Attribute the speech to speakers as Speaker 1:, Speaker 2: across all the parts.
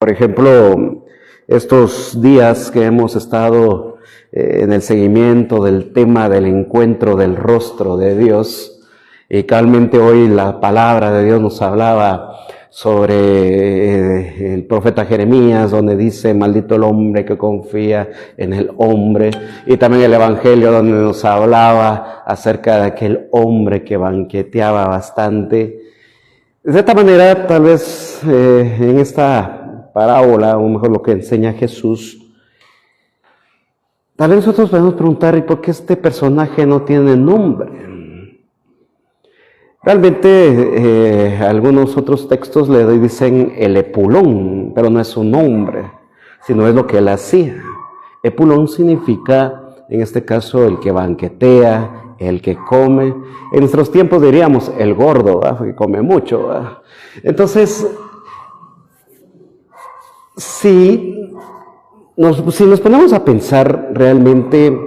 Speaker 1: Por ejemplo, estos días que hemos estado en el seguimiento del tema del encuentro del rostro de Dios, y cabalmente hoy la palabra de Dios nos hablaba sobre el profeta Jeremías, donde dice, maldito el hombre que confía en el hombre, y también el evangelio donde nos hablaba acerca de aquel hombre que banqueteaba bastante. De esta manera, tal vez en esta parábola, o mejor lo que enseña Jesús, tal vez nosotros podemos preguntar, ¿y por qué este personaje no tiene nombre? Realmente algunos otros textos le dicen el Epulón, pero no es su nombre, sino es lo que él hacía. Epulón significa, en este caso, el que banquetea, el que come. En nuestros tiempos diríamos el gordo, ¿verdad? Que come mucho, ¿verdad? Entonces, si nos ponemos a pensar realmente,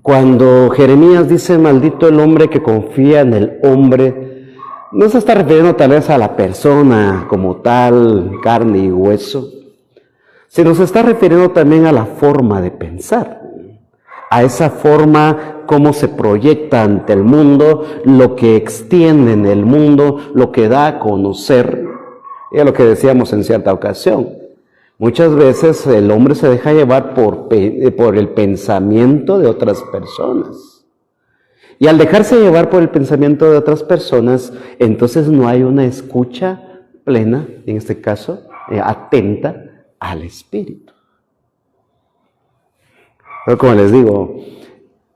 Speaker 1: cuando Jeremías dice, maldito el hombre que confía en el hombre, no se está refiriendo tal vez a la persona como tal, carne y hueso, sino se está refiriendo también a la forma de pensar, a esa forma cómo se proyecta ante el mundo, lo que extiende en el mundo, lo que da a conocer, y es lo que decíamos en cierta ocasión. Muchas veces el hombre se deja llevar por el pensamiento de otras personas. Y al dejarse llevar por el pensamiento de otras personas, entonces no hay una escucha plena, en este caso, atenta al Espíritu. Pero como les digo,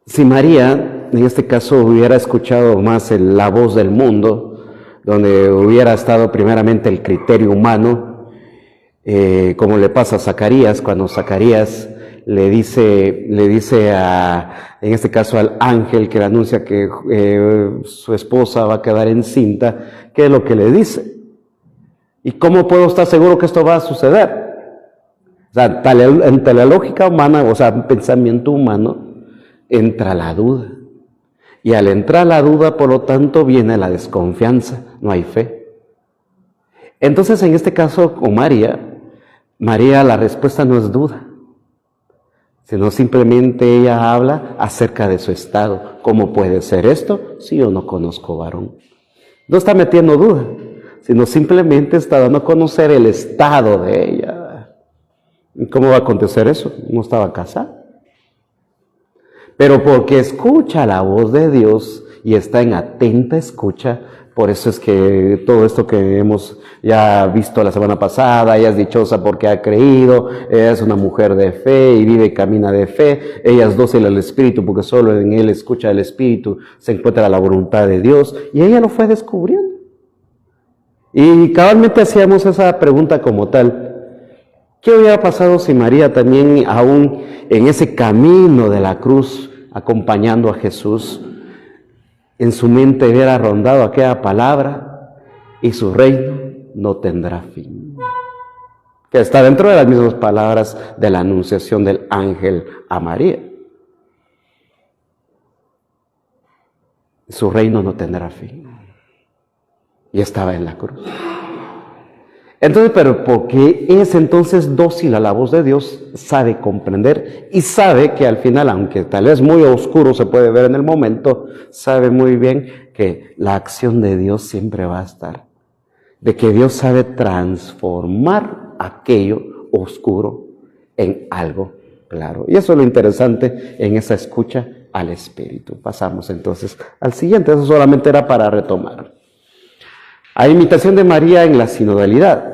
Speaker 1: si María, en este caso, hubiera escuchado más la voz del mundo, donde hubiera estado primeramente el criterio humano, como le pasa a Zacarías, cuando Zacarías le dice en este caso al ángel que le anuncia que su esposa va a quedar encinta, ¿qué es lo que le dice? ¿Y cómo puedo estar seguro que esto va a suceder? O sea, ante la lógica humana, o sea, un pensamiento humano, entra la duda. Y al entrar la duda, por lo tanto, viene la desconfianza, no hay fe. Entonces, en este caso, con María, la respuesta no es duda, sino simplemente ella habla acerca de su estado. ¿Cómo puede ser esto si yo no conozco varón? No está metiendo duda, sino simplemente está dando a conocer el estado de ella. ¿Y cómo va a acontecer eso? No estaba casada. Pero porque escucha la voz de Dios y está en atenta escucha, por eso es que todo esto que hemos ya visto la semana pasada, ella es dichosa porque ha creído, ella es una mujer de fe y vive y camina de fe, ella es dócil al Espíritu porque solo en él escucha el Espíritu, se encuentra la voluntad de Dios, y ella lo fue descubriendo. Y cabalmente hacíamos esa pregunta como tal: ¿qué hubiera pasado si María también, aún en ese camino de la cruz, acompañando a Jesús, en su mente hubiera rondado aquella palabra, y su reino no tendrá fin? Que está dentro de las mismas palabras de la anunciación del ángel a María. Su reino no tendrá fin. Y estaba en la cruz. Entonces, pero porque es entonces dócil a la voz de Dios, sabe comprender y sabe que al final, aunque tal vez muy oscuro se puede ver en el momento, sabe muy bien que la acción de Dios siempre va a estar. De que Dios sabe transformar aquello oscuro en algo claro. Y eso es lo interesante en esa escucha al Espíritu. Pasamos entonces al siguiente. Eso solamente era para retomar. A imitación de María en la sinodalidad.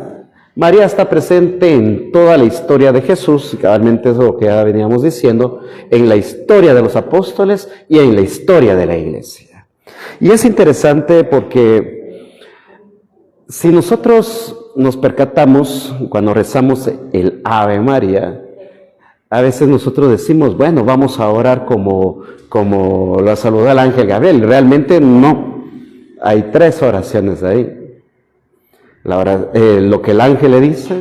Speaker 1: María está presente en toda la historia de Jesús, y cabalmente eso es lo que ya veníamos diciendo, en la historia de los apóstoles y en la historia de la iglesia. Y es interesante porque si nosotros nos percatamos cuando rezamos el Ave María, a veces nosotros decimos, bueno, vamos a orar como la saludó el ángel Gabriel. Realmente no. Hay 3 oraciones ahí. Lo que el ángel le dice,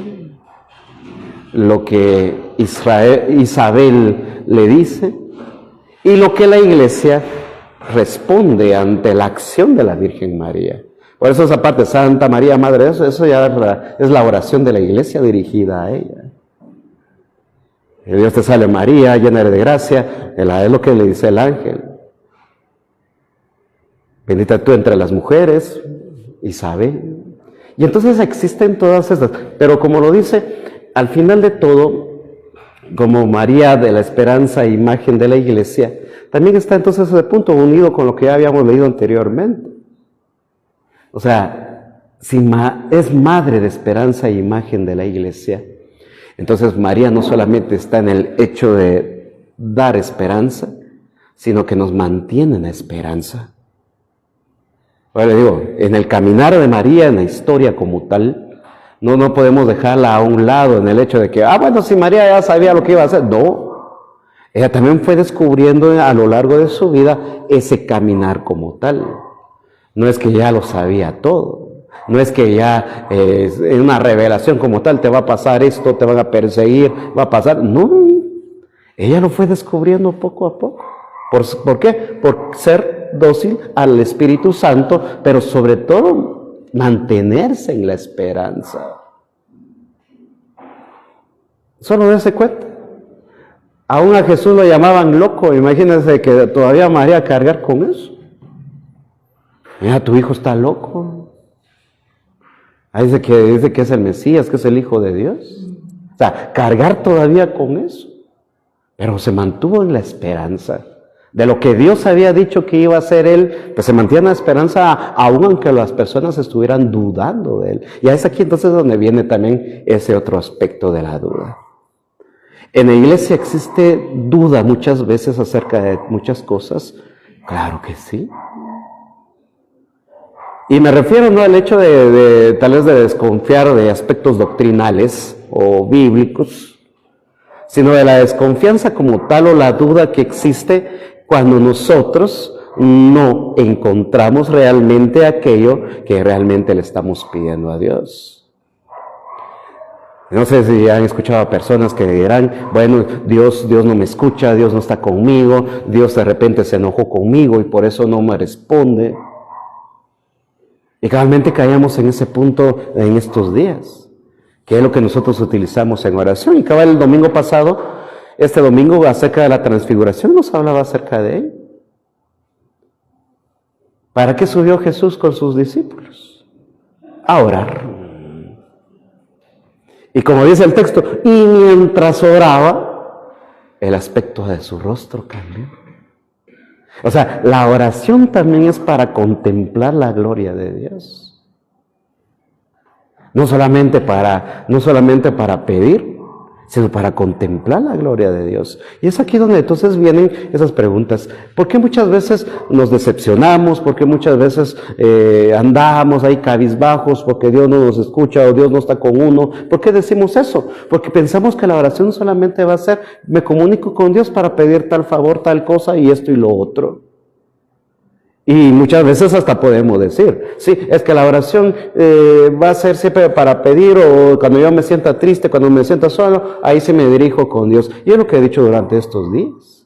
Speaker 1: lo que Isabel le dice y lo que la iglesia responde ante la acción de la Virgen María. Por eso esa parte, Santa María, Madre de Dios, eso ya es la oración de la iglesia dirigida a ella. Y Dios te salve María, llena eres de gracia, es lo que le dice el ángel. Bendita tú entre las mujeres, Isabel. Y entonces existen todas estas, pero como lo dice, al final de todo, como María de la esperanza e imagen de la iglesia, también está entonces ese punto unido con lo que ya habíamos leído anteriormente. O sea, si es madre de esperanza e imagen de la iglesia, entonces María no solamente está en el hecho de dar esperanza, sino que nos mantiene en la esperanza. Ahora le digo, en el caminar de María, en la historia como tal, no podemos dejarla a un lado en el hecho de que, bueno, si María ya sabía lo que iba a hacer. No, ella también fue descubriendo a lo largo de su vida ese caminar como tal. No es que ya lo sabía todo. No es que ya en una revelación como tal te va a pasar esto, te van a perseguir, va a pasar. No, ella lo fue descubriendo poco a poco. ¿Por qué? Por ser dócil al Espíritu Santo, pero sobre todo mantenerse en la esperanza. Solo dése cuenta. Aún a Jesús lo llamaban loco. Imagínense que todavía María cargar con eso. Mira, tu hijo está loco. Dice que es el Mesías, que es el Hijo de Dios. O sea, cargar todavía con eso. Pero se mantuvo en la esperanza. De lo que Dios había dicho que iba a hacer Él, pues se mantiene en la esperanza, aun aunque las personas estuvieran dudando de Él. Y es aquí entonces donde viene también ese otro aspecto de la duda. En la iglesia existe duda muchas veces acerca de muchas cosas. Claro que sí. Y me refiero no al hecho de tal vez de desconfiar de aspectos doctrinales o bíblicos, sino de la desconfianza como tal o la duda que existe cuando nosotros no encontramos realmente aquello que realmente le estamos pidiendo a Dios. No sé si han escuchado a personas que dirán, bueno, Dios no me escucha, Dios no está conmigo, Dios de repente se enojó conmigo y por eso no me responde. Y cabalmente caíamos en ese punto en estos días, que es lo que nosotros utilizamos en oración. Y cabal el domingo pasado, este domingo acerca de la transfiguración, nos hablaba acerca de ello. ¿Para qué subió Jesús con sus discípulos? A orar. Y como dice el texto, y mientras oraba, el aspecto de su rostro cambió. O sea, la oración también es para contemplar la gloria de Dios. No solamente para pedir, sino para contemplar la gloria de Dios. Y es aquí donde entonces vienen esas preguntas. ¿Por qué muchas veces nos decepcionamos? ¿Por qué muchas veces andamos ahí cabizbajos porque Dios no nos escucha o Dios no está con uno? ¿Por qué decimos eso? Porque pensamos que la oración solamente va a ser, me comunico con Dios para pedir tal favor, tal cosa y esto y lo otro. Y muchas veces hasta podemos decir, sí, es que la oración va a ser siempre para pedir o cuando yo me sienta triste, cuando me sienta solo, ahí sí me dirijo con Dios. Y es lo que he dicho durante estos días.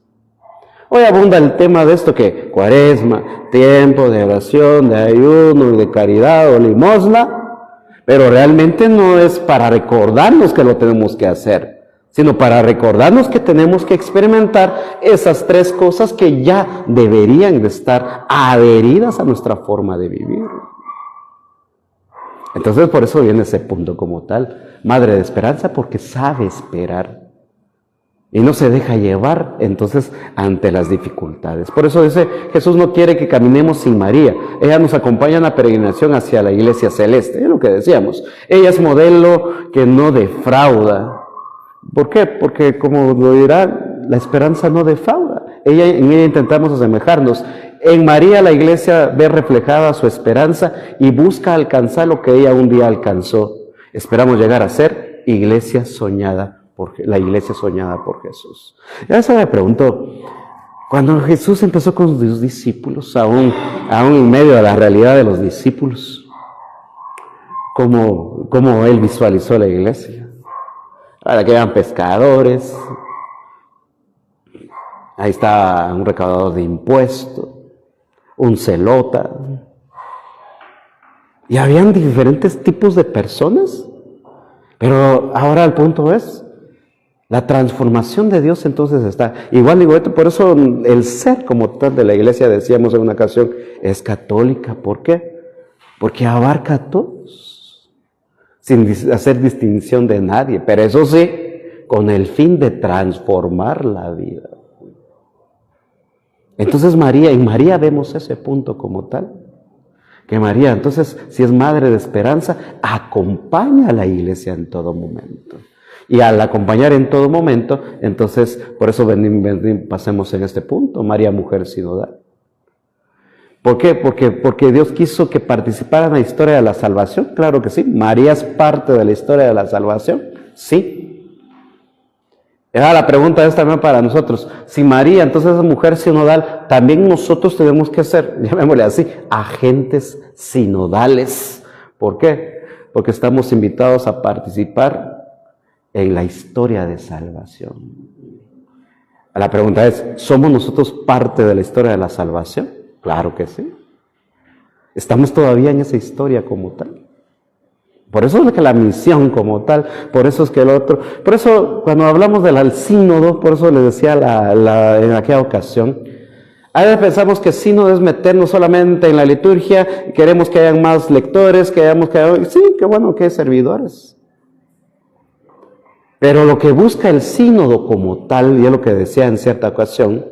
Speaker 1: Hoy abunda el tema de esto que Cuaresma, tiempo de oración, de ayuno y de caridad o limosna, pero realmente no es para recordarnos que lo tenemos que hacer, sino para recordarnos que tenemos que experimentar esas tres cosas que ya deberían de estar adheridas a nuestra forma de vivir. Entonces por eso viene ese punto como tal, madre de esperanza, porque sabe esperar y no se deja llevar entonces ante las dificultades. Por eso dice, Jesús no quiere que caminemos sin María. Ella nos acompaña en la peregrinación hacia la iglesia celeste, es lo que decíamos. Ella es modelo que no defrauda. ¿Por qué? Porque, como lo dirá, la esperanza no defrauda. En ella intentamos asemejarnos. En María la iglesia ve reflejada su esperanza y busca alcanzar lo que ella un día alcanzó. Esperamos llegar a ser la iglesia soñada por Jesús. Ya se me preguntó, cuando Jesús empezó con sus discípulos, aún en medio de la realidad de los discípulos, ¿cómo él visualizó la iglesia? Ahora que eran pescadores, ahí está un recaudador de impuestos, un celota, Y habían diferentes tipos de personas. Pero ahora el punto es, la transformación de Dios entonces está. Igual digo esto, por eso el ser como tal de la iglesia, decíamos en una ocasión, es católica. ¿Por qué? Porque abarca a todos, sin hacer distinción de nadie. Pero eso sí, con el fin de transformar la vida. Entonces en María vemos ese punto como tal. Que María, entonces, si es madre de esperanza, acompaña a la iglesia en todo momento. Y al acompañar en todo momento, entonces, por eso pasemos en este punto, María, mujer sinodal. ¿Por qué? Porque Dios quiso que participara en la historia de la salvación. Claro que sí. ¿María es parte de la historia de la salvación? Sí. La pregunta es también para nosotros. Si María, entonces es mujer sinodal, también nosotros tenemos que ser, llamémosle así, agentes sinodales. ¿Por qué? Porque estamos invitados a participar en la historia de salvación. La pregunta es, ¿somos nosotros parte de la historia de la salvación? Claro que sí. Estamos todavía en esa historia como tal. Por eso es que la misión como tal, por eso es que el otro, por eso cuando hablamos del sínodo, por eso les decía en aquella ocasión, a veces pensamos que sínodo es meternos solamente en la liturgia, queremos que hayan más lectores, sí, qué bueno que hay servidores. Pero lo que busca el sínodo como tal, y es lo que decía en cierta ocasión,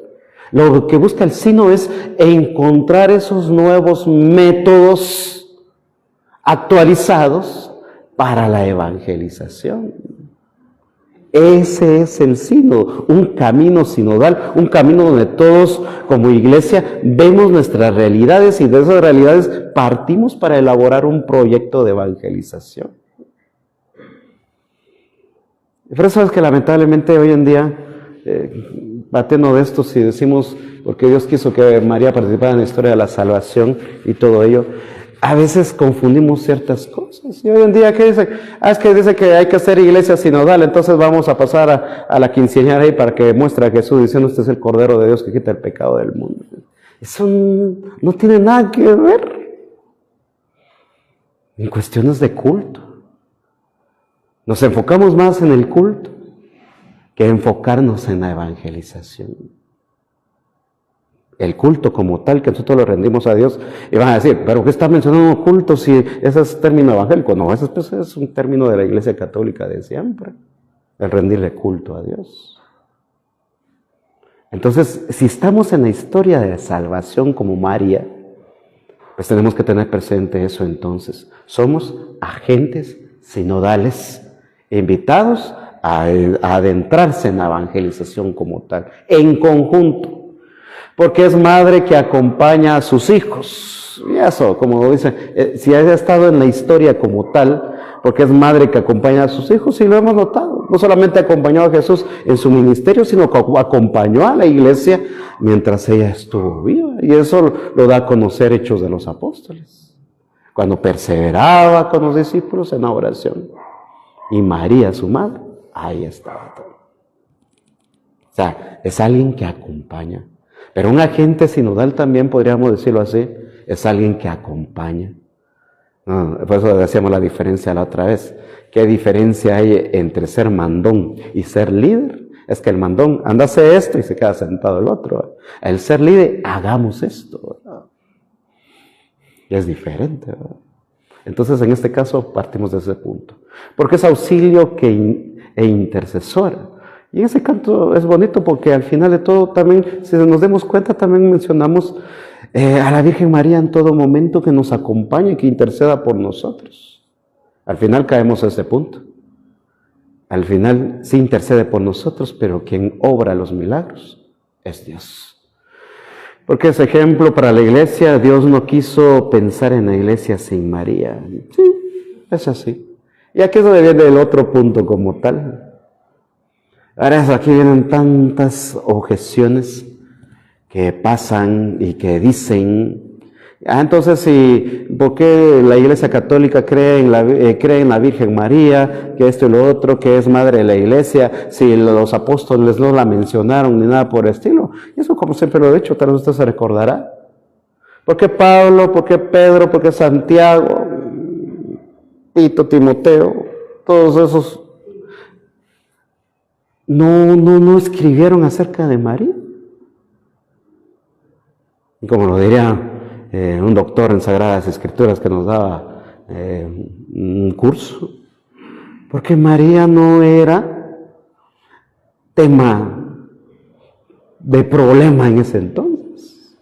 Speaker 1: lo que busca el sínodo es encontrar esos nuevos métodos actualizados para la evangelización. Ese es el sínodo, un camino sinodal, un camino donde todos como iglesia vemos nuestras realidades y de esas realidades partimos para elaborar un proyecto de evangelización. Por eso es que lamentablemente hoy en día, batiendo de esto, si decimos, porque Dios quiso que María participara en la historia de la salvación y todo ello, a veces confundimos ciertas cosas. Y hoy en día, ¿qué dice? Es que dice que hay que hacer iglesia sinodal, entonces vamos a pasar a la quinceañera ahí para que muestre a Jesús diciendo, este es el Cordero de Dios que quita el pecado del mundo. Eso no tiene nada que ver en cuestiones de culto. Nos enfocamos más en el culto que enfocarnos en la evangelización. El culto como tal, que nosotros lo rendimos a Dios, y van a decir, ¿pero qué está mencionando culto si ese es término evangélico? No, ese es un término de la Iglesia Católica de siempre, el rendirle culto a Dios. Entonces, si estamos en la historia de salvación como María, pues tenemos que tener presente eso entonces. Somos agentes sinodales, invitados a adentrarse en la evangelización como tal, en conjunto. Porque es madre que acompaña a sus hijos. Y eso, como dice, si ha estado en la historia como tal, porque es madre que acompaña a sus hijos, y lo hemos notado. No solamente acompañó a Jesús en su ministerio, sino que acompañó a la iglesia mientras ella estuvo viva. Y eso lo da a conocer Hechos de los Apóstoles. Cuando perseveraba con los discípulos en la oración. Y María, su madre, ahí estaba. O sea, es alguien que acompaña. Pero un agente sinodal también, podríamos decirlo así, es alguien que acompaña. Por eso decíamos la diferencia la otra vez. ¿Qué diferencia hay entre ser mandón y ser líder? Es que el mandón anda a hacer esto y se queda sentado el otro. El ser líder, hagamos esto, ¿verdad? Y es diferente, ¿verdad? Entonces, en este caso, partimos de ese punto. Porque es auxilio e intercesora. Y ese canto es bonito porque al final de todo también, si nos demos cuenta, también mencionamos a la Virgen María en todo momento que nos acompañe, que interceda por nosotros. Al final caemos a ese punto. Al final sí intercede por nosotros, pero quien obra los milagros es Dios. Porque es ejemplo para la iglesia. Dios no quiso pensar en la iglesia sin María. Sí, es así. Y aquí es donde viene el otro punto como tal. Ahora aquí vienen tantas objeciones que pasan y que dicen, entonces, ¿por qué la Iglesia Católica cree en la Virgen María, que esto y lo otro, que es madre de la Iglesia, si los apóstoles no la mencionaron ni nada por el estilo? Y eso, como siempre lo he dicho, tal vez usted se recordará. ¿Por qué Pablo? ¿Por qué Pedro? ¿Por qué Santiago? Tito, Timoteo, todos esos, no escribieron acerca de María. Y como lo diría un doctor en Sagradas Escrituras que nos daba un curso, porque María no era tema de problema en ese entonces.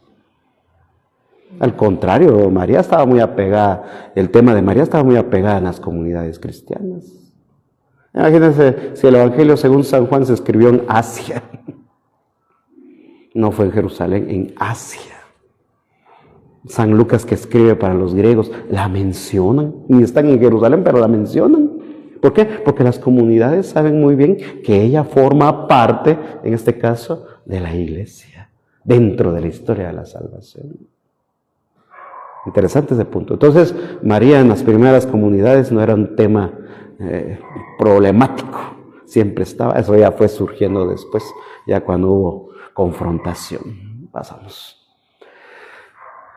Speaker 1: Al contrario, María estaba muy apegada, el tema de María estaba muy apegada en las comunidades cristianas. Imagínense si el Evangelio según San Juan se escribió en Asia. No fue en Jerusalén, en Asia. San Lucas, que escribe para los griegos, la mencionan. Ni están en Jerusalén, pero la mencionan. ¿Por qué? Porque las comunidades saben muy bien que ella forma parte, en este caso, de la iglesia, dentro de la historia de la salvación. Interesante ese punto. Entonces, María en las primeras comunidades no era un tema problemático. Siempre estaba, eso ya fue surgiendo después, ya cuando hubo confrontación. Pasamos.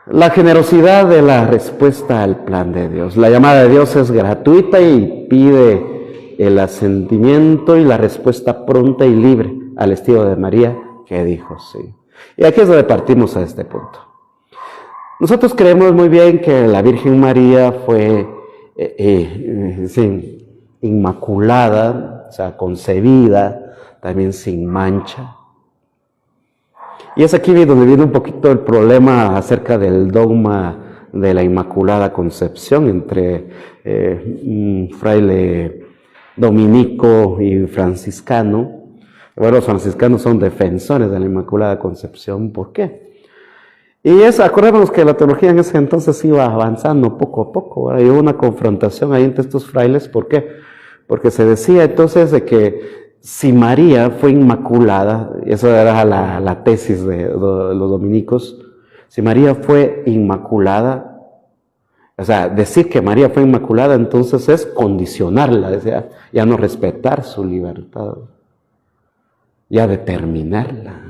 Speaker 1: La generosidad de la respuesta al plan de Dios. La llamada de Dios es gratuita y pide el asentimiento y la respuesta pronta y libre al estilo de María, que dijo sí. Y aquí es donde partimos a este punto. Nosotros creemos muy bien que la Virgen María fue inmaculada, o sea, concebida, también sin mancha. Y es aquí donde viene un poquito el problema acerca del dogma de la Inmaculada Concepción entre un fraile dominico y franciscano. Bueno, los franciscanos son defensores de la Inmaculada Concepción. ¿Por qué? Y acordémonos que la teología en ese entonces iba avanzando poco a poco, ¿verdad? Y hubo una confrontación ahí entre estos frailes. ¿Por qué? Porque se decía entonces de que si María fue inmaculada, eso era la tesis de los dominicos, si María fue inmaculada, o sea, decir que María fue inmaculada entonces es condicionarla, decía, ya no respetar su libertad, ya determinarla.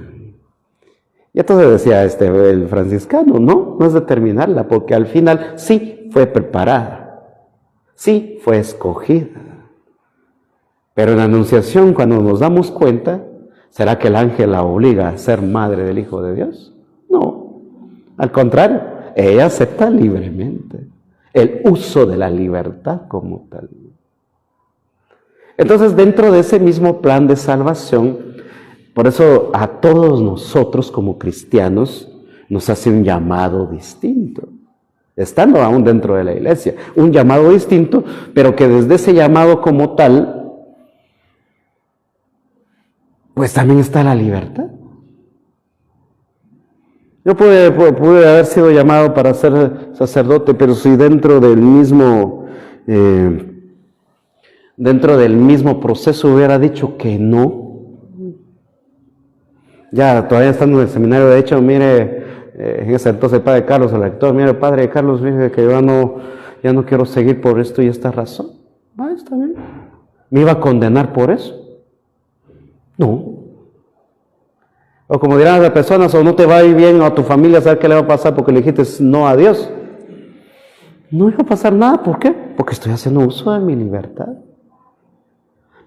Speaker 1: Y entonces decía el franciscano, no es determinarla, porque al final sí fue preparada, sí fue escogida. Pero en la Anunciación, cuando nos damos cuenta, ¿será que el ángel la obliga a ser madre del Hijo de Dios? No, al contrario, ella acepta libremente el uso de la libertad como tal. Entonces, dentro de ese mismo plan de salvación, por eso a todos nosotros como cristianos nos hace un llamado distinto, estando aún dentro de la iglesia, un llamado distinto, pero que desde ese llamado como tal, pues también está la libertad. Yo pude haber sido llamado para ser sacerdote, pero si dentro del mismo proceso hubiera dicho que no, ya todavía estando en el seminario, de hecho, mire, en ese entonces el padre Carlos, el rector, mire, padre Carlos, mire que yo ya no quiero seguir por esto y esta razón. Está bien. ¿Me iba a condenar por eso? No. O como dirán las personas, o no te va a ir bien a tu familia, ¿sabes qué le va a pasar porque le dijiste no a Dios? No iba a pasar nada, ¿por qué? Porque estoy haciendo uso de mi libertad.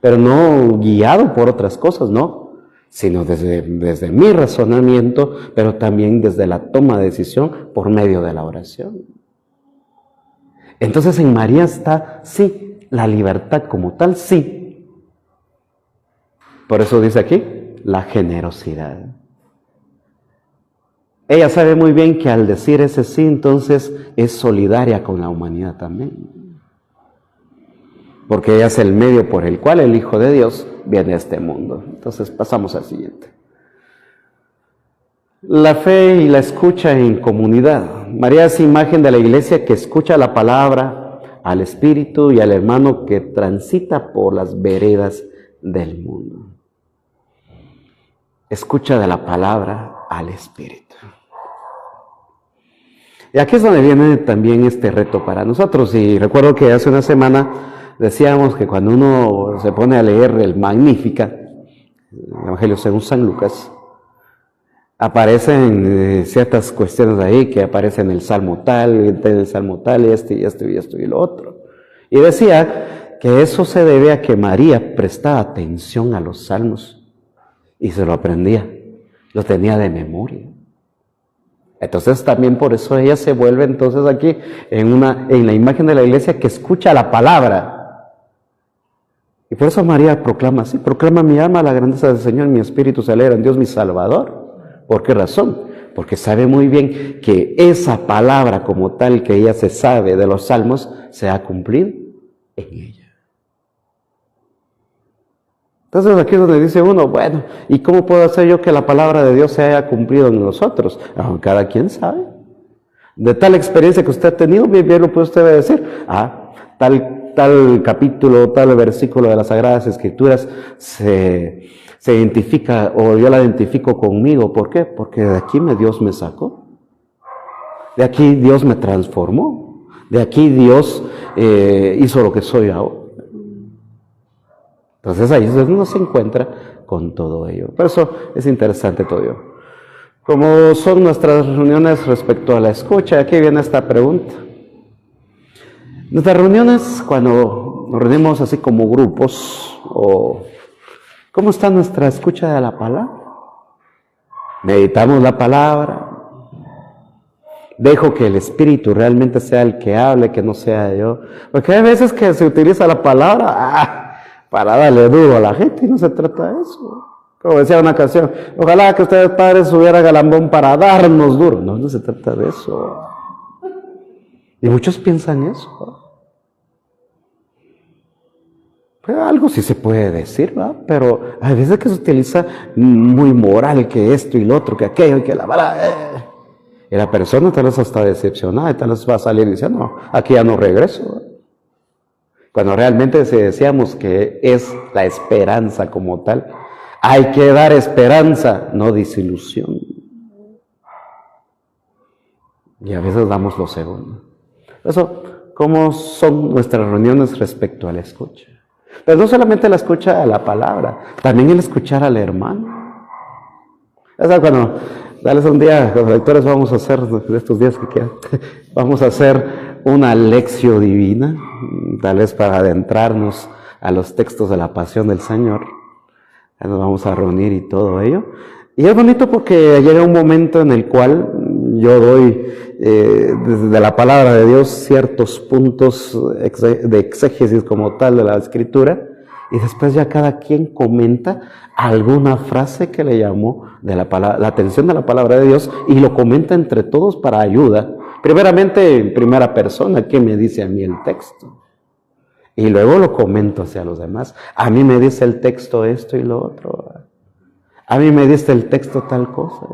Speaker 1: Pero no guiado por otras cosas, no, sino desde mi razonamiento, pero también desde la toma de decisión por medio de la oración. Entonces en María está, sí, la libertad como tal, sí. Por eso dice aquí, la generosidad. Ella sabe muy bien que al decir ese sí, entonces es solidaria con la humanidad también. Porque ella es el medio por el cual el Hijo de Dios viene a este mundo. Entonces pasamos al siguiente. La fe y la escucha en comunidad. María es imagen de la iglesia que escucha la palabra, al Espíritu y al hermano que transita por las veredas del mundo. Escucha de la palabra al Espíritu. Y aquí es donde viene también este reto para nosotros. Y recuerdo que hace una semana decíamos que cuando uno se pone a leer el Magnífica, el Evangelio según San Lucas, aparecen ciertas cuestiones ahí que aparecen en el Salmo tal, y el Salmo tal, y esto y lo otro. Y decía que eso se debe a que María prestaba atención a los salmos y se lo aprendía, lo tenía de memoria. Entonces también por eso ella se vuelve entonces aquí en la imagen de la iglesia que escucha la palabra. Y por eso María proclama así, proclama mi alma la grandeza del Señor, mi espíritu se alegra en Dios mi Salvador. ¿Por qué razón? Porque sabe muy bien que esa palabra como tal que ella se sabe de los salmos se ha cumplido en ella. Entonces aquí es donde dice uno, bueno, ¿y cómo puedo hacer yo que la palabra de Dios se haya cumplido en nosotros? Cada quien sabe. De tal experiencia que usted ha tenido, bien lo puede usted decir. Tal capítulo, tal versículo de las Sagradas Escrituras se identifica, o yo la identifico conmigo. ¿Por qué? Porque de aquí Dios me sacó. De aquí Dios me transformó. De aquí Dios hizo lo que soy ahora. Entonces ahí es donde uno se encuentra con todo ello. Por eso es interesante todo ello. ¿Cómo son nuestras reuniones respecto a la escucha? Aquí viene esta pregunta. Nuestras reuniones, cuando nos reunimos así como grupos, ¿cómo está nuestra escucha de la palabra? Meditamos la palabra. Dejo que el Espíritu realmente sea el que hable, que no sea yo. Porque hay veces que se utiliza la palabra para darle duro a la gente y no se trata de eso. Como decía una canción, ojalá que ustedes padres subieran galambón para darnos duro. No se trata de eso. Y muchos piensan eso. Pues algo sí se puede decir, ¿verdad? Pero hay veces que se utiliza muy moral, que esto y lo otro, que aquello y que la vara. Y la persona tal vez está decepcionada y tal vez va a salir diciendo, no, aquí ya no regreso. Cuando realmente decíamos que es la esperanza como tal, hay que dar esperanza, no desilusión. Y a veces damos lo segundo. Eso, ¿cómo son nuestras reuniones respecto a la escucha? Pero no solamente la escucha a la palabra, también el escuchar al hermano. O sea, cuando, dales un día, los lectores vamos a hacer, de estos días que quedan, vamos a hacer una lección divina, tal vez para adentrarnos a los textos de la pasión del Señor. Nos vamos a reunir y todo ello. Y es bonito porque llega un momento en el cual yo doy desde la palabra de Dios ciertos puntos de exégesis como tal de la Escritura, y después ya cada quien comenta alguna frase que le llamó de la atención de la palabra de Dios y lo comenta entre todos para ayuda. Primeramente en primera persona, ¿qué me dice a mí el texto? Y luego lo comento hacia los demás. A mí me dice el texto esto y lo otro. A mí me dice el texto tal cosa.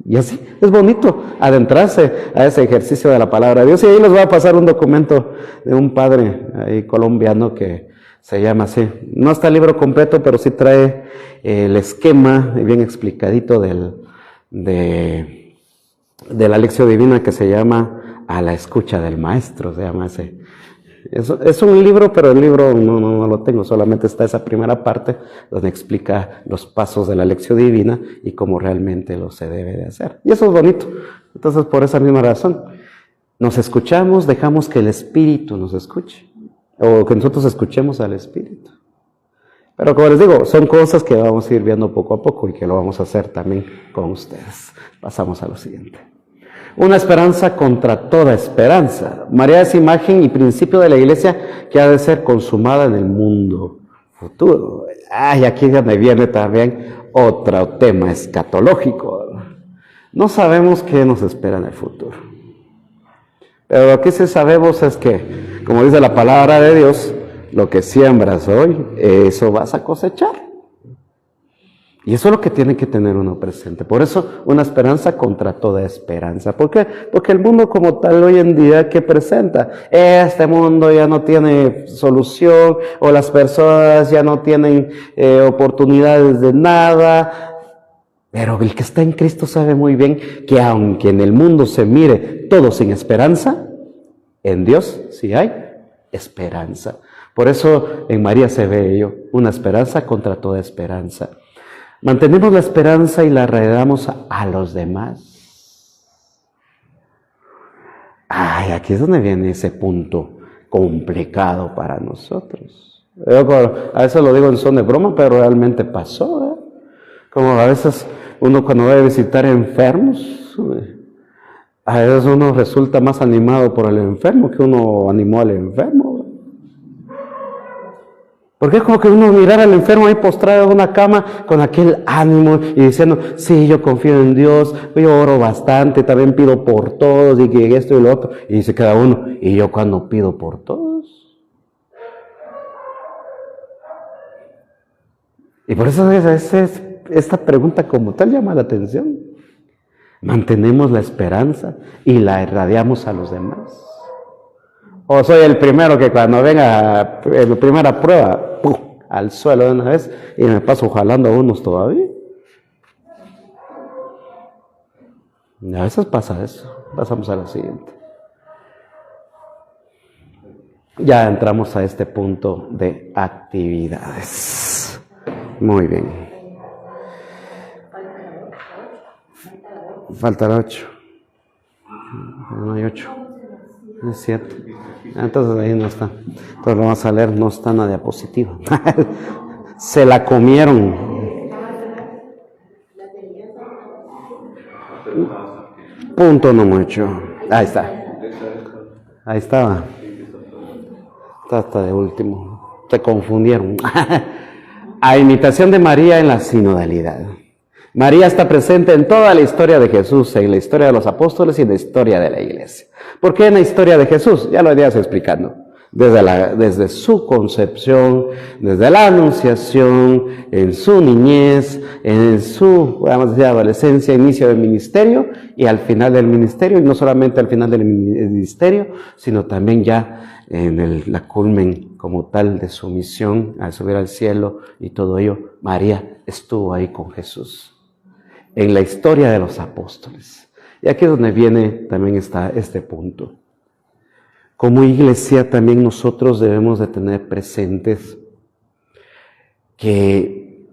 Speaker 1: Y así, es bonito adentrarse a ese ejercicio de la palabra de Dios. Y ahí les voy a pasar un documento de un padre ahí colombiano que se llama así. No está el libro completo, pero sí trae el esquema bien explicadito de la lección divina que se llama A la escucha del maestro, se llama ese. Es un libro, pero el libro no lo tengo, solamente está esa primera parte donde explica los pasos de la lección divina y cómo realmente lo se debe de hacer. Y eso es bonito. Entonces, por esa misma razón, nos escuchamos, dejamos que el Espíritu nos escuche, o que nosotros escuchemos al Espíritu. Pero como les digo, son cosas que vamos a ir viendo poco a poco y que lo vamos a hacer también con ustedes. Pasamos a lo siguiente. Una esperanza contra toda esperanza. María es imagen y principio de la iglesia que ha de ser consumada en el mundo futuro. Y aquí es donde viene también otro tema escatológico. No sabemos qué nos espera en el futuro. Pero lo que sí sabemos es que, como dice la palabra de Dios, lo que siembras hoy, eso vas a cosechar. Y eso es lo que tiene que tener uno presente. Por eso, una esperanza contra toda esperanza. ¿Por qué? Porque el mundo como tal hoy en día, ¿qué presenta? Este mundo ya no tiene solución, o las personas ya no tienen oportunidades de nada. Pero el que está en Cristo sabe muy bien que aunque en el mundo se mire todo sin esperanza, en Dios sí hay esperanza. Por eso en María se ve ello, una esperanza contra toda esperanza. Mantenemos la esperanza y la heredamos a los demás. Aquí es donde viene ese punto complicado para nosotros. A veces lo digo en son de broma, pero realmente pasó, ¿eh? Como a veces uno cuando va a visitar enfermos, a veces uno resulta más animado por el enfermo que uno animó al enfermo. Porque es como que uno mirar al enfermo ahí postrado en una cama con aquel ánimo y diciendo, sí, yo confío en Dios, yo oro bastante, también pido por todos y que esto y lo otro. Y dice cada uno, ¿y yo cuando pido por todos? Y por eso esta pregunta como tal llama la atención. ¿Mantenemos la esperanza y la irradiamos a los demás? ¿O soy el primero que cuando venga la primera prueba, ¡pum!, al suelo de una vez y me paso jalando a unos todavía? A veces pasa eso. Pasamos a la siguiente. Ya entramos a este punto de actividades. Muy bien. Falta el 8. No hay 8. Es cierto. Entonces ahí no está. Entonces lo vamos a leer, no está en la diapositiva. Se la comieron. Punto número 8. Ahí está. Ahí estaba. Está hasta de último. Se confundieron. A imitación de María en la sinodalidad. María está presente en toda la historia de Jesús, en la historia de los apóstoles y en la historia de la iglesia. ¿Por qué en la historia de Jesús? Ya lo irías explicando. Desde su concepción, desde la anunciación, en su niñez, en su, vamos a decir, adolescencia, inicio del ministerio y al final del ministerio, y no solamente al final del ministerio, sino también ya en la culmen como tal de su misión al subir al cielo y todo ello. María estuvo ahí con Jesús en la historia de los apóstoles. Y aquí es donde viene también está este punto. Como iglesia también nosotros debemos de tener presentes que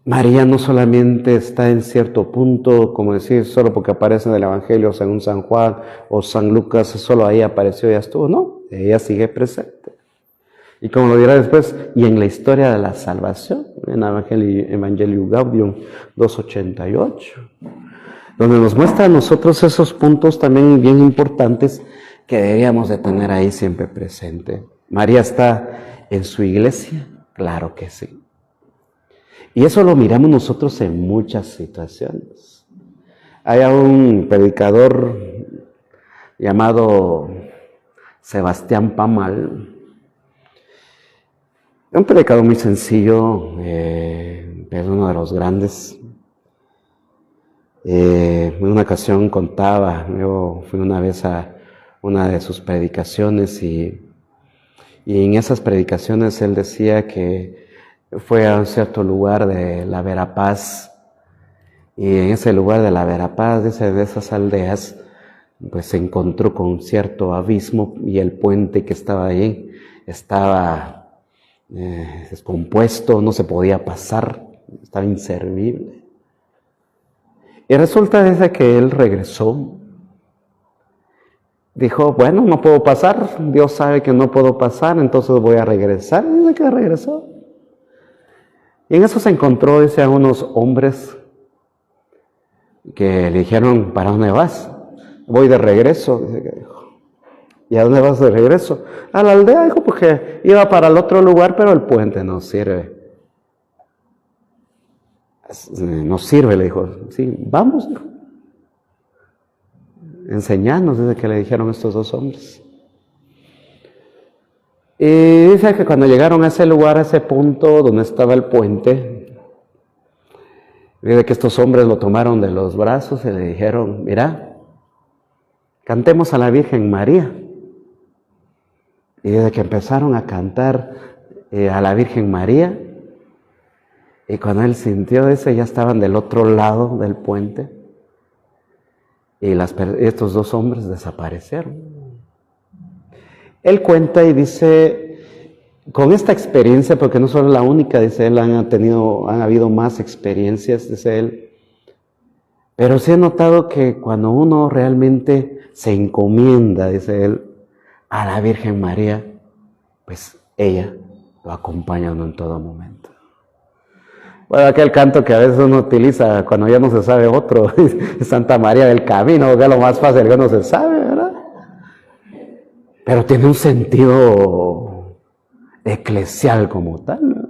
Speaker 1: María no solamente está en cierto punto, como decir, solo porque aparece en el Evangelio según San Juan o San Lucas, solo ahí apareció y ya estuvo. No, ella sigue presente. Y como lo dirá después, y en la historia de la salvación, en Evangelio Gaudium 2.88, donde nos muestra a nosotros esos puntos también bien importantes que deberíamos de tener ahí siempre presente. ¿María está en su iglesia? Claro que sí. Y eso lo miramos nosotros en muchas situaciones. Hay un predicador llamado Sebastián Pamal, un predicador muy sencillo, es uno de los grandes. En una ocasión contaba, yo fui una vez a una de sus predicaciones y en esas predicaciones él decía que fue a un cierto lugar de la Verapaz y en ese lugar de la Verapaz, de esas aldeas, pues se encontró con cierto abismo y el puente que estaba ahí estaba descompuesto, no se podía pasar, estaba inservible. Y resulta desde que él regresó, dijo, bueno, no puedo pasar, Dios sabe que no puedo pasar, entonces voy a regresar. Y desde que regresó. Y en eso se encontró, dice, a unos hombres que le dijeron, ¿para dónde vas? Voy de regreso, dice que dijo. ¿Y a dónde vas de regreso? A la aldea, dijo, porque iba para el otro lugar, pero el puente no sirve. No sirve, le dijo. Sí, vamos, dijo. Enseñanos, desde que le dijeron estos dos hombres. Y dice que cuando llegaron a ese lugar, a ese punto donde estaba el puente, dice que estos hombres lo tomaron de los brazos y le dijeron, mira, cantemos a la Virgen María. Y desde que empezaron a cantar a la Virgen María, y cuando él sintió eso, ya estaban del otro lado del puente, y estos dos hombres desaparecieron. Él cuenta y dice, con esta experiencia, porque no solo la única, dice él, han habido más experiencias, dice él, pero sí he notado que cuando uno realmente se encomienda, dice él, a la Virgen María, pues ella lo acompaña a uno en todo momento. Bueno, aquel canto que a veces uno utiliza cuando ya no se sabe otro, Santa María del Camino, que es lo más fácil que uno se sabe, ¿verdad? Pero tiene un sentido eclesial como tal, ¿no?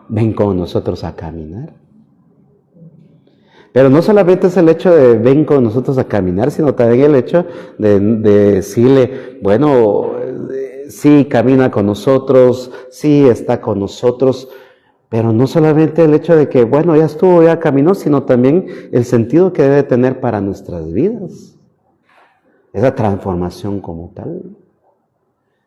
Speaker 1: Ven con nosotros a caminar. Pero no solamente es el hecho de ven con nosotros a caminar, sino también el hecho de decirle, bueno, sí camina con nosotros, sí está con nosotros, pero no solamente el hecho de que, bueno, ya estuvo, ya caminó, sino también el sentido que debe tener para nuestras vidas. Esa transformación como tal.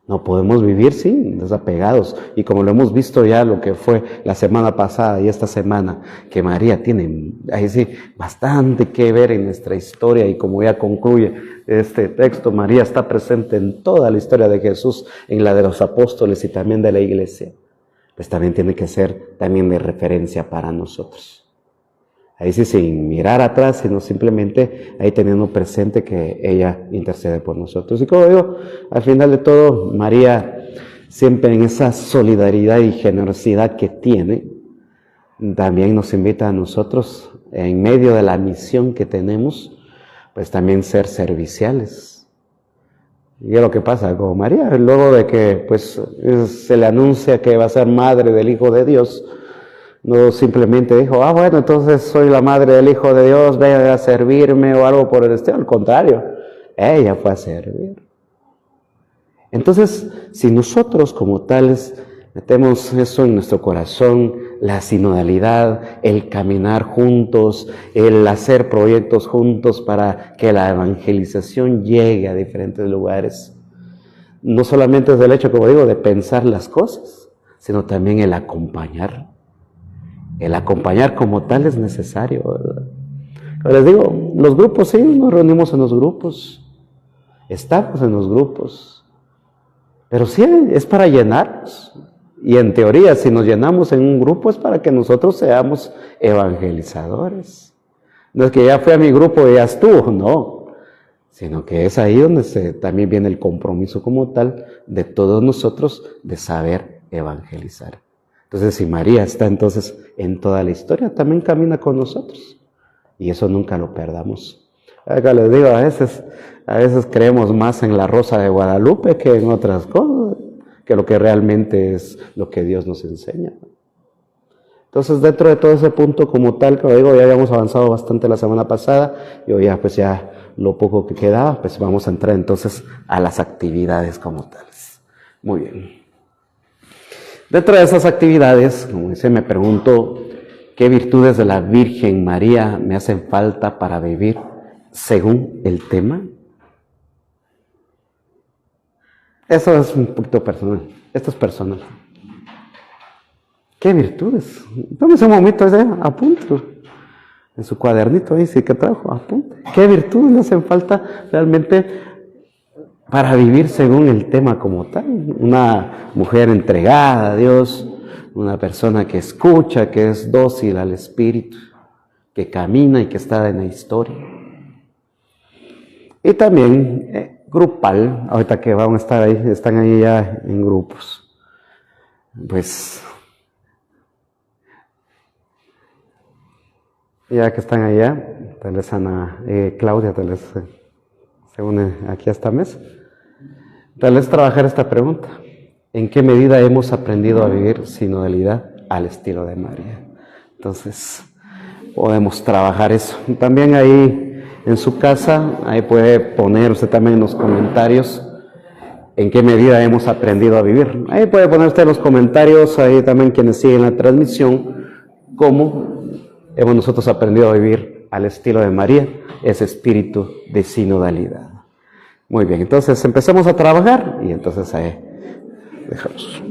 Speaker 1: No podemos vivir, sí, desapegados. Y como lo hemos visto ya lo que fue la semana pasada y esta semana, que María tiene, ahí sí, bastante que ver en nuestra historia. Y como ya concluye este texto, María está presente en toda la historia de Jesús, en la de los apóstoles y también de la iglesia. Pues también tiene que ser también de referencia para nosotros. Ahí sí, sin mirar atrás, sino simplemente ahí teniendo presente que ella intercede por nosotros. Y como digo, al final de todo, María, siempre en esa solidaridad y generosidad que tiene, también nos invita a nosotros, en medio de la misión que tenemos, pues también ser serviciales. Y es lo que pasa con María, luego de que pues se le anuncia que va a ser madre del Hijo de Dios, no simplemente dijo, bueno, entonces soy la madre del Hijo de Dios, venga a servirme o algo por el estilo. Al contrario, ella fue a servir. Entonces, si nosotros como tales metemos eso en nuestro corazón, la sinodalidad, el caminar juntos, el hacer proyectos juntos para que la evangelización llegue a diferentes lugares, no solamente es el hecho, como digo, de pensar las cosas, sino también el acompañar. El acompañar como tal es necesario, ¿verdad? Pero les digo, los grupos, sí, nos reunimos en los grupos, estamos en los grupos, pero sí es para llenarnos. Y en teoría, si nos llenamos en un grupo es para que nosotros seamos evangelizadores. No es que ya fui a mi grupo y ya estuvo, no, sino que es ahí donde también viene el compromiso como tal de todos nosotros de saber evangelizar. Entonces, si María está entonces en toda la historia, también camina con nosotros. Y eso nunca lo perdamos. Acá les digo, a veces creemos más en la Rosa de Guadalupe que en otras cosas, que lo que realmente es lo que Dios nos enseña. Entonces, dentro de todo ese punto como tal, como digo, ya habíamos avanzado bastante la semana pasada, y hoy ya lo poco que quedaba, pues vamos a entrar entonces a las actividades como tales. Muy bien. Dentro de esas actividades, como dice, me pregunto, ¿qué virtudes de la Virgen María me hacen falta para vivir según el tema? Eso es un poquito personal. Esto es personal. ¿Qué virtudes? Tómese un momento, apunte en su cuadernito ahí, sí que trajo, apunte. ¿Qué virtudes le hacen falta realmente para vivir según el tema como tal? Una mujer entregada a Dios, una persona que escucha, que es dócil al Espíritu, que camina y que está en la historia. Y también grupal, ahorita que van a estar ahí, están ahí ya en grupos. Pues, ya que están allá, tal vez Ana, Claudia, tal vez se une aquí a esta mesa. Tal vez trabajar esta pregunta. ¿En qué medida hemos aprendido a vivir sinodalidad al estilo de María? Entonces, podemos trabajar eso. También ahí en su casa, ahí puede poner usted también en los comentarios en qué medida hemos aprendido a vivir. Ahí puede poner usted los comentarios, ahí también quienes siguen la transmisión, cómo hemos nosotros aprendido a vivir al estilo de María, ese espíritu de sinodalidad. Muy bien, entonces empezamos a trabajar y entonces dejamos.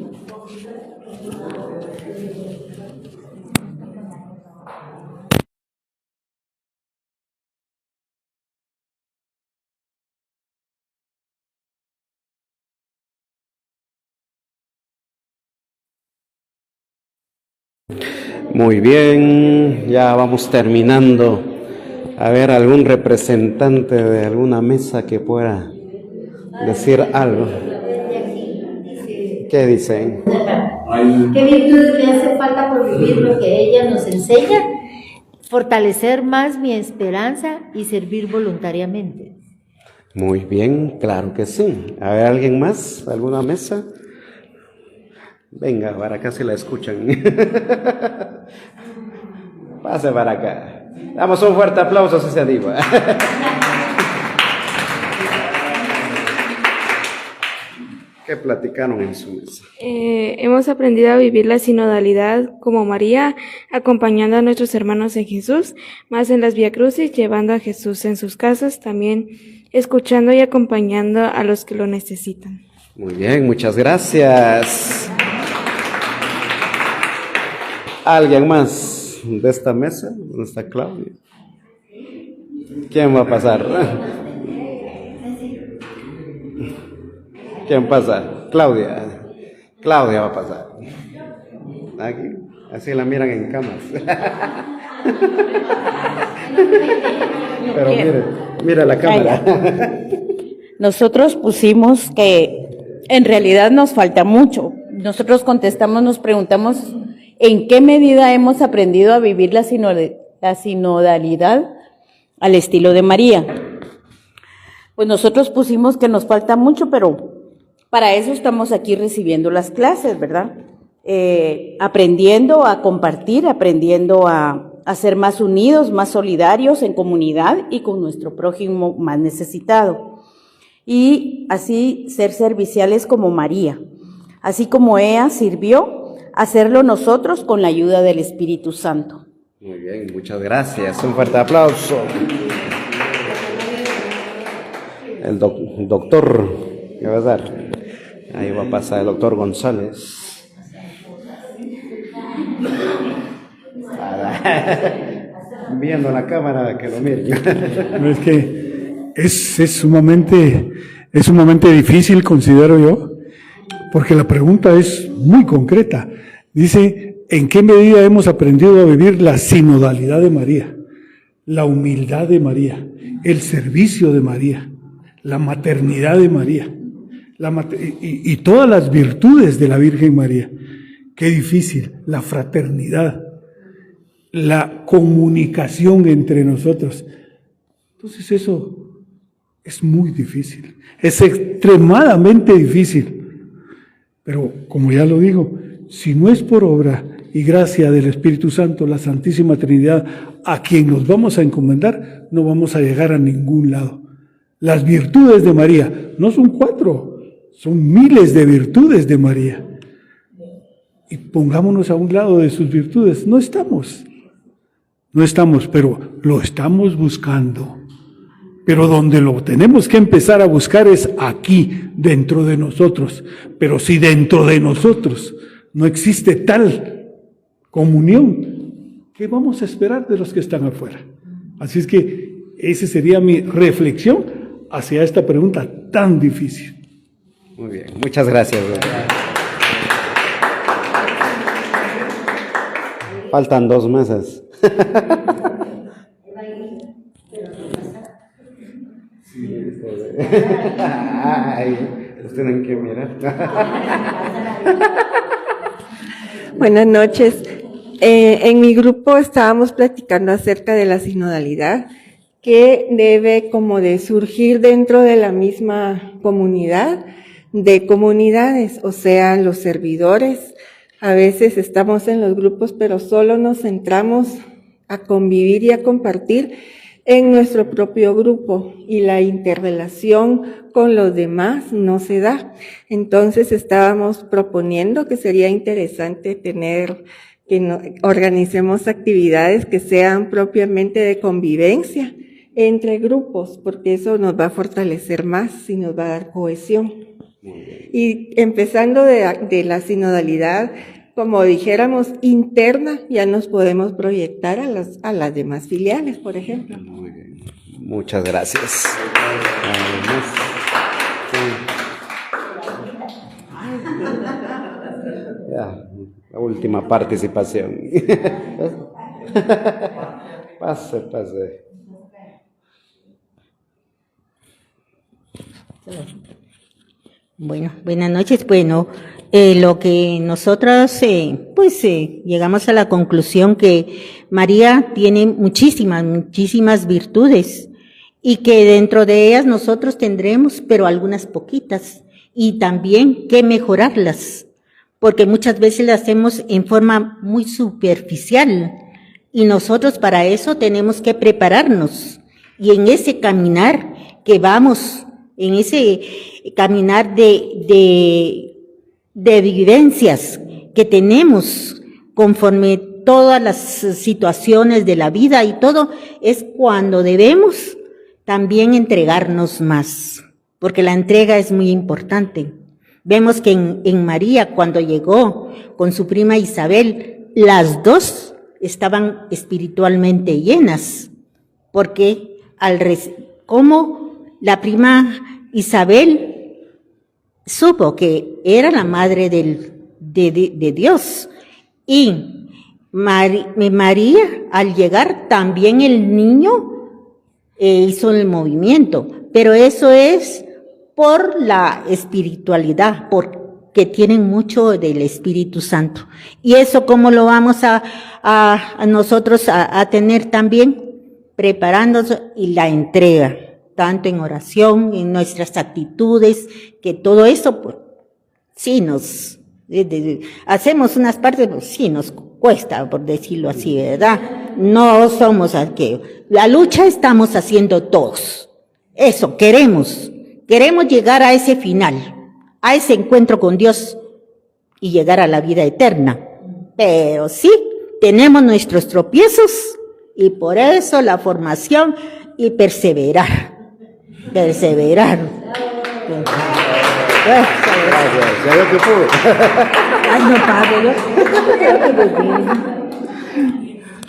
Speaker 1: Muy bien, ya vamos terminando. A ver, algún representante de alguna mesa que pueda decir algo. ¿Qué dicen?
Speaker 2: ¿Qué virtudes le hace falta por vivir lo que ella nos enseña? Fortalecer más mi esperanza y servir voluntariamente.
Speaker 1: Muy bien, claro que sí. A ver, ¿alguien más? ¿Alguna mesa? Venga, para acá si la escuchan. Pase para acá. Damos un fuerte aplauso si se anima. ¿Qué platicaron en su mesa?
Speaker 3: Hemos aprendido a vivir la sinodalidad como María, acompañando a nuestros hermanos en Jesús, más en las Vía Crucis, llevando a Jesús en sus casas, también escuchando y acompañando a los que lo necesitan.
Speaker 1: Muy bien, muchas gracias. ¿Alguien más de esta mesa? ¿Dónde está Claudia? ¿Quién va a pasar? ¿Quién pasa? Claudia. Claudia va a pasar. Aquí. Así la miran en cámaras. Pero mire la cámara.
Speaker 4: Nosotros pusimos que en realidad nos falta mucho. Nosotros contestamos, nos preguntamos en qué medida hemos aprendido a vivir la sinodalidad al estilo de María. Pues nosotros pusimos que nos falta mucho, pero para eso estamos aquí recibiendo las clases, ¿verdad? Aprendiendo a compartir, aprendiendo a ser más unidos, más solidarios en comunidad y con nuestro prójimo más necesitado. Y así ser serviciales como María. Así como ella sirvió, hacerlo nosotros con la ayuda del Espíritu Santo.
Speaker 1: Muy bien, muchas gracias. Un fuerte aplauso. El doctor, ¿qué va a dar? Ahí va a pasar el doctor González. Viendo la cámara, que lo miren.
Speaker 5: Es que es sumamente difícil, considero yo, porque la pregunta es muy concreta. Dice, ¿en qué medida hemos aprendido a vivir la sinodalidad de María, la humildad de María, el servicio de María, la maternidad de María, y todas las virtudes de la Virgen María? Qué difícil, la fraternidad, la comunicación entre nosotros. Entonces eso es muy difícil, es extremadamente difícil. Pero como ya lo digo, si no es por obra y gracia del Espíritu Santo, la Santísima Trinidad, a quien nos vamos a encomendar, no vamos a llegar a ningún lado. Las virtudes de María no son 4, son miles de virtudes de María. Y pongámonos a un lado de sus virtudes. No estamos, pero lo estamos buscando. Pero donde lo tenemos que empezar a buscar es aquí, dentro de nosotros. Pero si dentro de nosotros no existe tal comunión, ¿qué vamos a esperar de los que están afuera? Así es que esa sería mi reflexión hacia esta pregunta tan difícil.
Speaker 1: Muy bien, muchas gracias. Faltan 2 mesas. Ay, los tienen que mirar.
Speaker 6: Buenas noches. En mi grupo estábamos platicando acerca de la sinodalidad, que debe como de surgir dentro de la misma comunidad, de comunidades, o sea, los servidores. A veces estamos en los grupos, pero solo nos centramos a convivir y a compartir en nuestro propio grupo, y la interrelación con los demás no se da. Entonces estábamos proponiendo que sería interesante organicemos actividades que sean propiamente de convivencia entre grupos, porque eso nos va a fortalecer más y nos va a dar cohesión. Y empezando de la sinodalidad, como dijéramos, interna, ya nos podemos proyectar a las demás filiales, por ejemplo.
Speaker 1: Muy bien. Muchas gracias. Ya, la última participación. Pase.
Speaker 7: Bueno, buenas noches. Bueno, lo que nosotros, llegamos a la conclusión que María tiene muchísimas virtudes y que dentro de ellas nosotros tendremos, pero algunas poquitas, y también que mejorarlas, porque muchas veces las hacemos en forma muy superficial y nosotros para eso tenemos que prepararnos y en ese caminar que vamos, en ese caminar de vivencias que tenemos conforme todas las situaciones de la vida y todo, es cuando debemos también entregarnos más, porque la entrega es muy importante. Vemos que en María, cuando llegó con su prima Isabel, las dos estaban espiritualmente llenas, porque como la prima Isabel supo que era la madre de Dios, y María, al llegar, también el niño hizo el movimiento, pero eso es por la espiritualidad, porque tienen mucho del Espíritu Santo. Y eso, ¿cómo lo vamos a nosotros a tener también? Preparándonos y la entrega, tanto en oración, en nuestras actitudes, que todo eso, pues, sí hacemos unas partes, pues, sí nos cuesta, por decirlo así, ¿verdad? No somos aquello. La lucha estamos haciendo todos. Eso, queremos llegar a ese final, a ese encuentro con Dios y llegar a la vida eterna. Pero sí, tenemos nuestros tropiezos y por eso la formación y perseverar. Perseverar.
Speaker 1: Gracias, ya veo que pude.
Speaker 7: Ay, no, Pablo.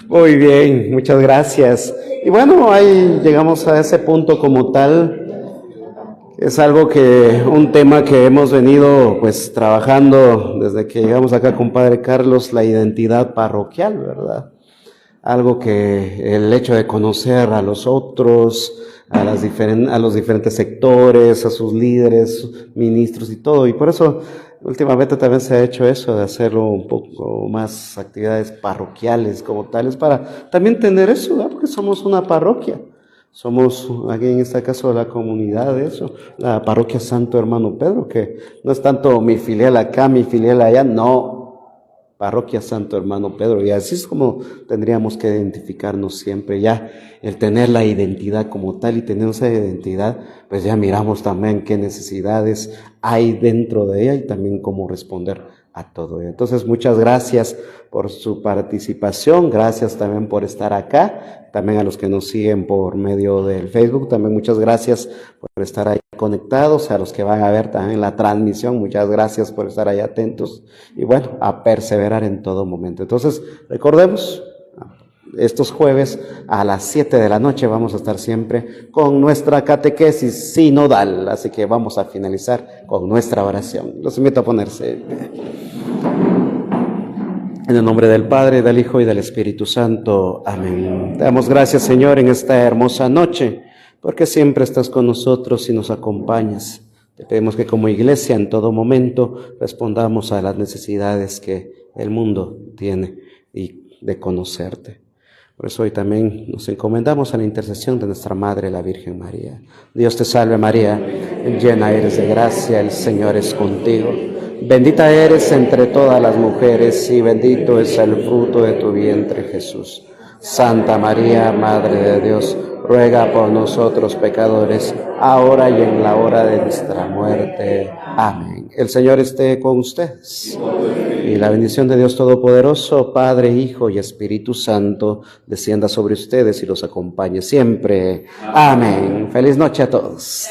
Speaker 1: Muy bien, muchas gracias. Y bueno, ahí llegamos a ese punto como tal. Es un tema que hemos venido pues trabajando desde que llegamos acá con Padre Carlos, la identidad parroquial, ¿verdad? Algo que el hecho de conocer a los otros, a los diferentes sectores, a sus líderes, ministros y todo, y por eso últimamente también se ha hecho eso, de hacerlo un poco más actividades parroquiales como tales, para también tener eso, ¿verdad? Porque somos una parroquia. Somos, aquí en este caso, la comunidad de eso, la parroquia Santo Hermano Pedro, que no es tanto mi filial acá, mi filial allá, no, parroquia Santo Hermano Pedro, y así es como tendríamos que identificarnos siempre, ya el tener la identidad como tal y tener esa identidad, pues ya miramos también qué necesidades hay dentro de ella y también cómo responder a todo ello. Entonces, muchas gracias por su participación, gracias también por estar acá, también a los que nos siguen por medio del Facebook, también muchas gracias por estar ahí conectados, a los que van a ver también la transmisión, muchas gracias por estar ahí atentos y bueno, a perseverar en todo momento. Entonces, recordemos, estos jueves a las 7 de la noche vamos a estar siempre con nuestra catequesis sinodal, así que vamos a finalizar con nuestra oración. Los invito a ponerse. En el nombre del Padre, del Hijo y del Espíritu Santo. Amén. Te damos gracias, Señor, en esta hermosa noche, porque siempre estás con nosotros y nos acompañas. Te pedimos que como iglesia en todo momento respondamos a las necesidades que el mundo tiene y de conocerte. Por eso hoy también nos encomendamos a la intercesión de nuestra Madre, la Virgen María. Dios te salve María, llena eres de gracia, el Señor es contigo. Bendita eres entre todas las mujeres y bendito es el fruto de tu vientre, Jesús. Santa María, Madre de Dios, ruega por nosotros pecadores, ahora y en la hora de nuestra muerte. Amén. El Señor esté con ustedes. Y la bendición de Dios Todopoderoso, Padre, Hijo y Espíritu Santo, descienda sobre ustedes y los acompañe siempre. Amén. Feliz noche a todos.